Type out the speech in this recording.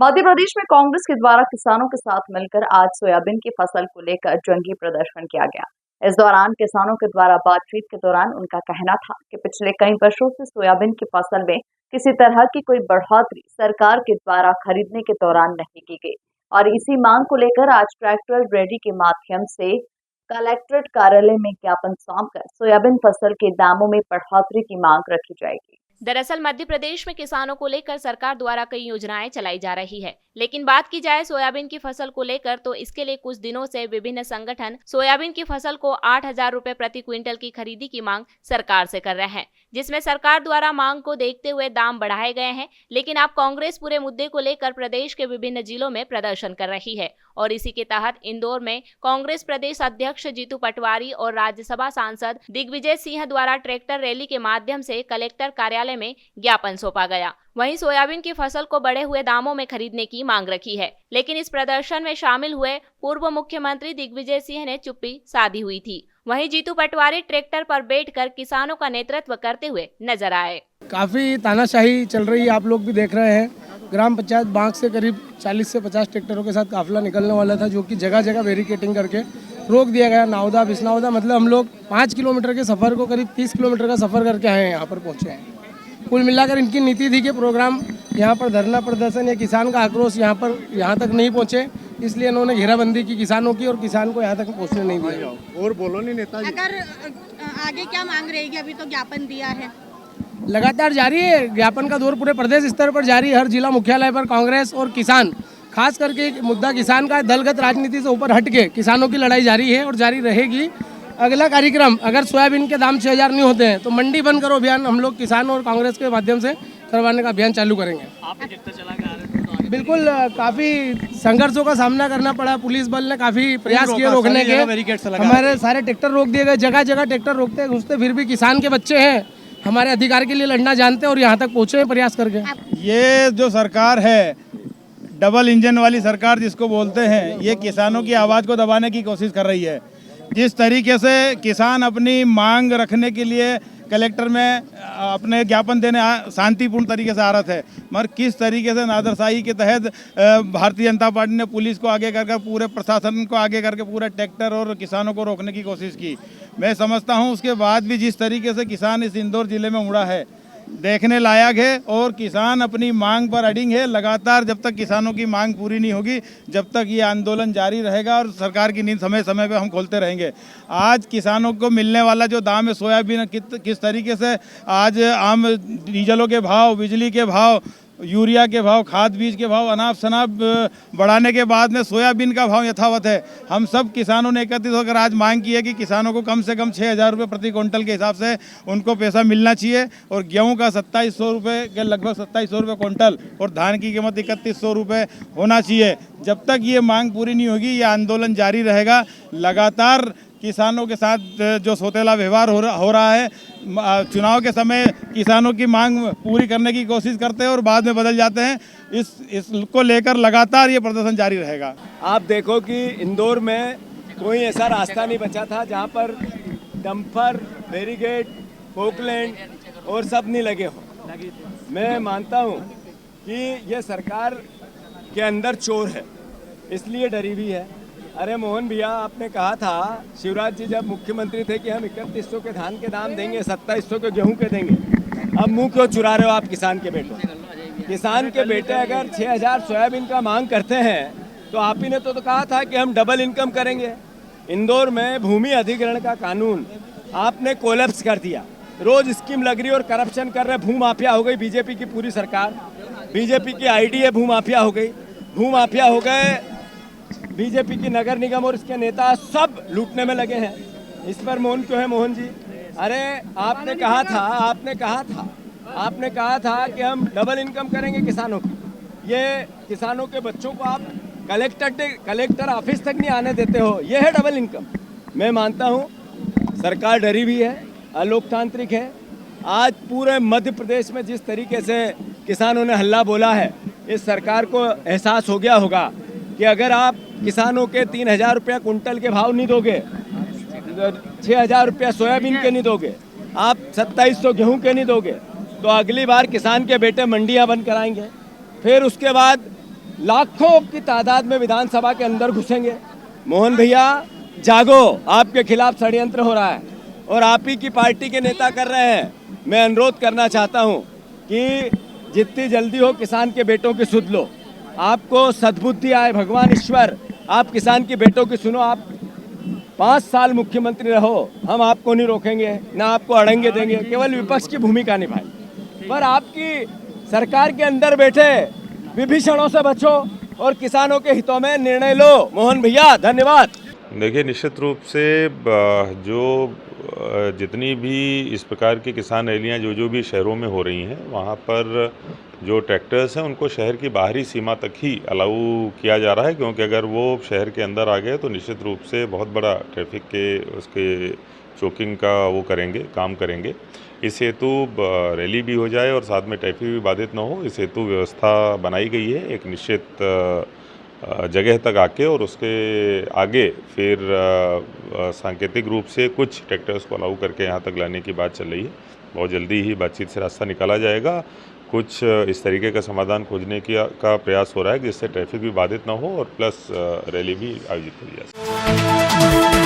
मध्य प्रदेश में कांग्रेस के द्वारा किसानों के साथ मिलकर आज सोयाबीन की फसल को लेकर जंगी प्रदर्शन किया गया। इस दौरान किसानों के द्वारा बातचीत के दौरान उनका कहना था कि पिछले कई वर्षों से सोयाबीन की फसल में किसी तरह की कोई बढ़ोतरी सरकार के द्वारा खरीदने के दौरान नहीं की गई और इसी मांग को लेकर आज ट्रैक्टर रैली के माध्यम से कलेक्ट्रेट कार्यालय में ज्ञापन सौंपकर सोयाबीन फसल के दामों में बढ़ोतरी की मांग रखी जाएगी। दरअसल मध्य प्रदेश में किसानों को लेकर सरकार द्वारा कई योजनाएं चलाई जा रही है, लेकिन बात की जाए सोयाबीन की फसल को लेकर तो इसके लिए कुछ दिनों से विभिन्न संगठन सोयाबीन की फसल को 8,000 रुपए प्रति क्विंटल की खरीदी की मांग सरकार से कर रहे हैं, जिसमें सरकार द्वारा मांग को देखते हुए दाम बढ़ाए गए हैं। लेकिन अब कांग्रेस पूरे मुद्दे को लेकर प्रदेश के विभिन्न जिलों में प्रदर्शन कर रही है और इसी के तहत इंदौर में कांग्रेस प्रदेश अध्यक्ष जीतू पटवारी और राज्यसभा सांसद दिग्विजय सिंह द्वारा ट्रैक्टर रैली के माध्यम से कलेक्टर कार्यालय में ज्ञापन सौंपा गया। वहीं सोयाबीन की फसल को बढ़े हुए दामों में खरीदने की मांग रखी है, लेकिन इस प्रदर्शन में शामिल हुए पूर्व मुख्यमंत्री दिग्विजय सिंह ने चुप्पी साधी हुई थी। वहीं जीतू पटवारी ट्रैक्टर पर बैठकर किसानों का नेतृत्व करते हुए नजर आए। काफी तानाशाही चल रही है, आप लोग भी देख रहे हैं। ग्राम पंचायत बांक से करीब 40 से 50 ट्रैक्टरों के साथ काफिला निकलने वाला था, जो कि जगह जगह बैरिकेटिंग करके रोक दिया गया। नावदा बिसनावदा मतलब हम लोग 5 किलोमीटर के सफर को करीब 30 किलोमीटर का सफर करके आए हैं, यहाँ पर पहुँचे हैं। कुल मिलाकर इनकी नीति थी कि प्रोग्राम यहाँ पर धरना प्रदर्शन या किसान का आक्रोश यहाँ तक नहीं पहुँचे, इसलिए इन्होंने घेराबंदी की किसानों की और किसान को यहाँ तक पहुँचने नहीं दिया। और बोलो नहीं नेताजी, अगर आगे क्या मांग रहेगी? अभी तो ज्ञापन दिया है, लगातार जारी है। ज्ञापन का दौर पूरे प्रदेश स्तर पर जारी है। हर जिला मुख्यालय पर कांग्रेस और किसान, खास करके मुद्दा किसान का, दलगत राजनीति से ऊपर हट के किसानों की लड़ाई जारी है और जारी रहेगी। अगला कार्यक्रम, अगर सोयाबीन के दाम 6,000 नहीं होते हैं तो मंडी बंद करो अभियान हम लोग किसान और कांग्रेस के माध्यम से करवाने का अभियान चालू करेंगे। बिल्कुल, काफी संघर्षों का सामना करना पड़ा। पुलिस बल ने काफी प्रयास किए रोकने के, हमारे सारे ट्रैक्टर रोक दिए गए। जगह जगह ट्रैक्टर रोकते घुसते, फिर भी किसान के बच्चे हैं, हमारे अधिकार के लिए लड़ना जानते हैं और यहाँ तक पहुँचे प्रयास करके। ये जो सरकार है, डबल इंजन वाली सरकार जिसको बोलते हैं, ये किसानों की आवाज़ को दबाने की कोशिश कर रही है। जिस तरीके से किसान अपनी मांग रखने के लिए कलेक्टर में अपने ज्ञापन देने शांतिपूर्ण तरीके से आ रहे थे, मगर किस तरीके से नादरशाही के तहत भारतीय जनता पार्टी ने पुलिस को आगे करके, पूरे प्रशासन को आगे करके पूरे ट्रैक्टर और किसानों को रोकने की कोशिश की। मैं समझता हूं उसके बाद भी जिस तरीके से किसान इस इंदौर जिले में उमड़ा है, देखने लायक है और किसान अपनी मांग पर अडिग है। लगातार जब तक किसानों की मांग पूरी नहीं होगी, जब तक ये आंदोलन जारी रहेगा और सरकार की नींद समय समय पे हम खोलते रहेंगे। आज किसानों को मिलने वाला जो दाम है सोयाबीन, किस तरीके से आज आम डीजलों के भाव, बिजली के भाव, यूरिया के भाव, खाद बीज के भाव, अनाप शनाप बढ़ाने के बाद में सोयाबीन का भाव यथावत है। हम सब किसानों ने एकत्रित होकर आज मांग की है कि किसानों को कम से कम 6,000 रुपये प्रति क्विंटल के हिसाब से उनको पैसा मिलना चाहिए और गेहूं का 2,700 रुपये के लगभग 2,700 रुपये क्विंटल और धान की कीमत 3,100 रुपये होना चाहिए। जब तक ये मांग पूरी नहीं होगी, ये आंदोलन जारी रहेगा। लगातार किसानों के साथ जो सौतेला व्यवहार हो रहा है, चुनाव के समय किसानों की मांग पूरी करने की कोशिश करते हैं और बाद में बदल जाते हैं। इसको लेकर लगातार ये प्रदर्शन जारी रहेगा। आप देखो कि इंदौर में कोई ऐसा रास्ता नहीं बचा था जहां पर डंपर, बैरिकेड, पोकलैंड और सब नहीं लगे हो। मैं मानता हूं कि ये सरकार के अंदर चोर है, इसलिए डरी हुई है। अरे मोहन भैया, आपने कहा था शिवराज जी जब मुख्यमंत्री थे कि हम 3,100 के धान के दाम देंगे, 2,700 के गेहूं के देंगे। अब मुंह क्यों चुरा रहे हो आप किसान के बेटे? किसान के बेटे अगर 6,000 सोयाबीन का मांग करते हैं तो आप ही ने तो कहा था कि हम डबल इनकम करेंगे। इंदौर में भूमि अधिग्रहण का कानून आपने कोलैप्स कर दिया। रोज स्कीम लग रही और करप्शन कर रहे, भूमाफिया हो गई बीजेपी की पूरी सरकार। बीजेपी की आईडी भूमाफिया हो गई, भूमाफिया हो गए बीजेपी की नगर निगम और इसके नेता, सब लूटने में लगे हैं। इस पर मौन क्यों है मोहन जी? अरे आपने कहा था कि हम डबल इनकम करेंगे किसानों की। ये किसानों के बच्चों को आप कलेक्टर ऑफिस तक नहीं आने देते हो, ये है डबल इनकम। मैं मानता हूँ सरकार डरी हुई है, अलोकतांत्रिक है। आज पूरे मध्य प्रदेश में जिस तरीके से किसानों ने हल्ला बोला है, इस सरकार को एहसास हो गया होगा कि अगर आप किसानों के 3,000 रुपया कुंटल के भाव नहीं दोगे, 6,000 रुपया सोयाबीन के नहीं दोगे, आप 2,700 गेहूं के नहीं दोगे, तो अगली बार किसान के बेटे मंडियां बंद कराएंगे। फिर उसके बाद लाखों की तादाद में विधानसभा के अंदर घुसेंगे। मोहन भैया जागो, आपके खिलाफ षड्यंत्र हो रहा है और आप ही की पार्टी के नेता कर रहे हैं। मैं अनुरोध करना चाहता हूं कि जितनी जल्दी हो किसान के बेटों की सुध लो, आपको सद्बुद्धि आए, भगवान ईश्वर आप किसान के बेटों की सुनो। आप 5 साल मुख्यमंत्री रहो, हम आपको नहीं रोकेंगे, ना आपको अड़ंगे देंगे, केवल विपक्ष की भूमिका निभाएं। पर आपकी सरकार के अंदर बैठे विभीषणों से बचो और किसानों के हितों में निर्णय लो। मोहन भैया धन्यवाद। देखिए, निश्चित रूप से जो जितनी भी इस प्रकार की किसान रैलियाँ जो भी शहरों में हो रही हैं, वहाँ पर जो ट्रैक्टर्स हैं उनको शहर की बाहरी सीमा तक ही अलाउ किया जा रहा है, क्योंकि अगर वो शहर के अंदर आ गए तो निश्चित रूप से बहुत बड़ा ट्रैफिक के उसके चोकिंग का वो करेंगे, काम करेंगे। इस हेतु रैली भी हो जाए और साथ में ट्रैफिक भी बाधित ना हो, इस हेतु व्यवस्था बनाई गई है एक निश्चित जगह तक आके, और उसके आगे फिर सांकेतिक रूप से कुछ ट्रैक्टर्स को अलाउ करके यहाँ तक लाने की बात चल रही है। बहुत जल्दी ही बातचीत से रास्ता निकाला जाएगा। कुछ इस तरीके का समाधान खोजने का प्रयास हो रहा है जिससे ट्रैफिक भी बाधित ना हो और प्लस रैली भी आयोजित करी जा सके।